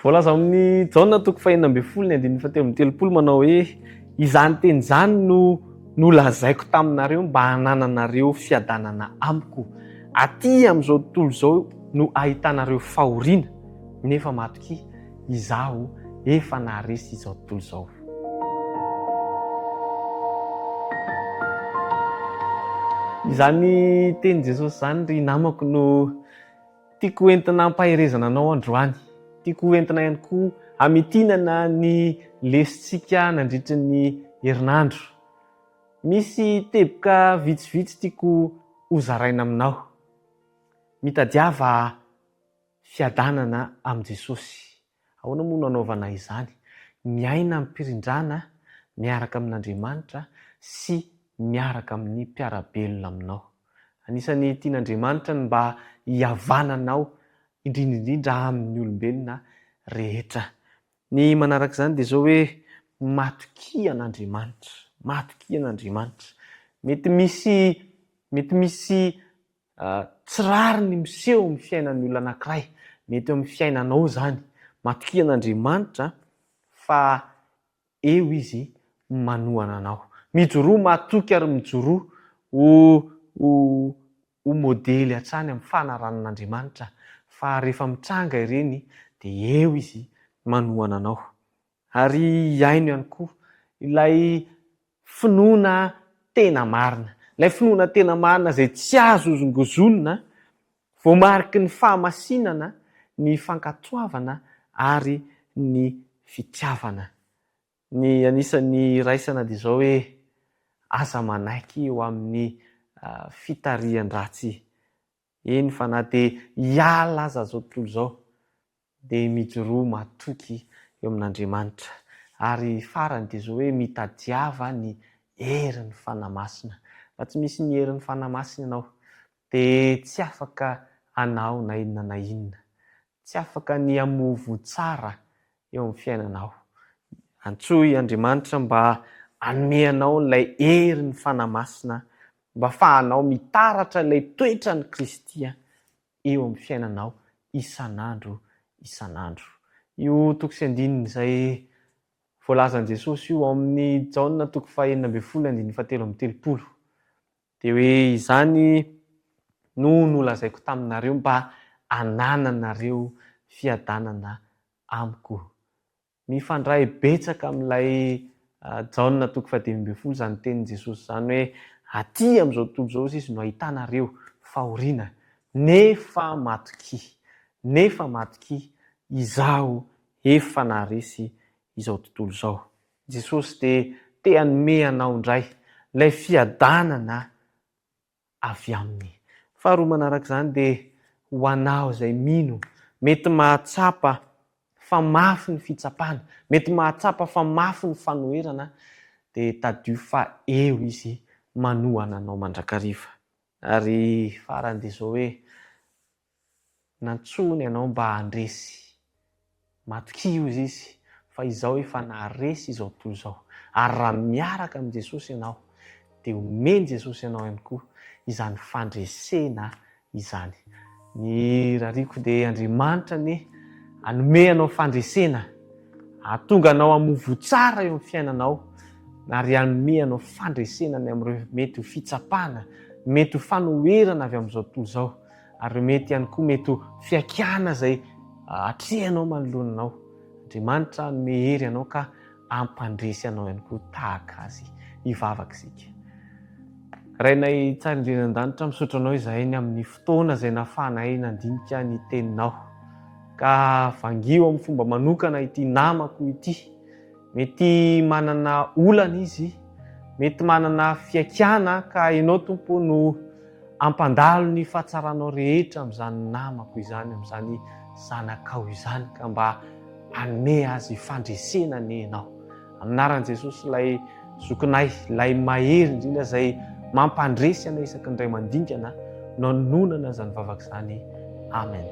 Voalaza amin'ny Jaona toko fahenina ambin'ny folo ny andininy fahatelo amby telopolo manao hoe izany teny izany no lazaiko taminareo mba hanananareo fiadanana amiko. Aty amin'izao tontolo izao no ahitanareo fahoriana nefa matoki izaho efa naharesy izao tontolo izao. Izany teny Jesosy izany ry namako no tiako entina hampaherezana anao androany. Tiako entina ihany koa hamitinana ny lesitsika nandritra ny herinandro. Misy teboka vitsivitsy tiako hozaraina aminao. Mitadiava fiadanana amin'i Jesosy. Ahoana moa no anaovana izany? Miaina ampirindrana miaraka amin'Andriamanitra sy miaraka amin'ny mpiarabelona aminao. Anisan'ny tian'Andriamanitra ny mba hihavananao indrindra amin'ny olombelona rehetra. Ny manaraka izany dia izao hoe matoki an'Andriamanitra. Matoki an'Andriamanitra. Mety misy tsirariny miseho amin'ny fiainan'ny olona anankiray. Mety eo amin'ny fiainanao izany. Matoki an'Andriamanitra fa eo izy manohana anao. Mijoroa matoky ary mijoroa ho modely hatrany amin'ny fanaran'Andriamanitra. Fa rehefa mitranga ireny dia eo izy manohana anao. Ary iaino ihany koa ilay finoana tena marina. Ilay finoana tena marina izay tsy azo hozongozonina, voamariky ny fahamasinana, ny fankatoavana ary ny fitiavana. Ny anisan'ny raisana dia izao hoe aza manaiky eo amin'ny fitarihan-dratsy. Eny fa na dia hiala aza izao tontolo izao dia mijoroa matoky eo amin'Andriamanitra. Ary farany dia izao hoe mitadiava ny herin'ny fanamasina. Fa tsy misy ny herin'ny fanamasina ianao dia tsy afaka hanao na inona na inona. Tsy afaka ny hamovo tsara eo amin'ny fiainanao. Antsoy Andriamanitra mba hanome anao ilay herin'ny fanamasina, mba ahafahanao mitaratra ilay toetra ny Kristy eo amin'ny fiainanao isan'andro isan'andro. Io toko sy andininy izay voalazan'i Jesosy io amin'ny Jaona toko fahenina ambin'ny folo andininy fahatelo amby telopolo. Dia hoe izany no nolazaiko taminareo mba hanananareo fiadanana amiko. Mifandray betsaka amin'ilay Jaona toko fahatelo ambin'ny folo izany tenin' Jesosy izany hoe aty amin'izao tontolo izao izy no ahitanareo fahoriana nefa matoki izaho efa naharesy izao tontolo izao. Jesosy dia te hanome anao indray ilay fiadanana avy aminy. Faharoa manaraka izany dia ho anao izay mino mety mahatsapa fa mafy ny fitsapana, mety mahatsapa fa mafy ny fanoherana, dia tadio fa eo izy manohana anao mandrakariva. Ary farany dia izao hoe nantsony ianao mba handresy. Matoki izy fa izaho efa naharesy izao tontolo izao. Ary raha miaraka amin'i Jesosy ianao dia omeny Jesosy ianao ihany koa izany fandresena izany. Ny rariko dia Andriamanitra anie hanome anao fandresena, hahatonga anao hamovo tsara eo amin'ny fiainanao, ary hanome anao fandresena ny amin'ireo mety ho fitsapana, mety ho fanoherana avy amin'izao tontolo izao, ary mety ihany koa mety ho fiakiana izay hatrehanao manoloana anao. Andriamanitra hanome hery anao ka hampandresy anao ihany koa tahaka azy. Hivavaka isika. Rainay tsara indrindra an-danitra, misaotra anao izahay amin'ny fotoana izay nahafahanay nandinika ny teninao. Ka vangio amin'ny fomba manokana ity namako ity. Mety manana olana izy, mety manana fiakiana ka ianao Tompo no ampandalo ny fahatsaranao rehetra amin'izany namako izany, amin'izany zanakao izany, ka mba hanome azy fandresenany ianao. Amin'ny anaran'i Jesosy ilay zokinay, ilay mahery indrindra izay mampandresy anay isaky ny iray mandinikana, no hanonana izany vavaka izany. Amen.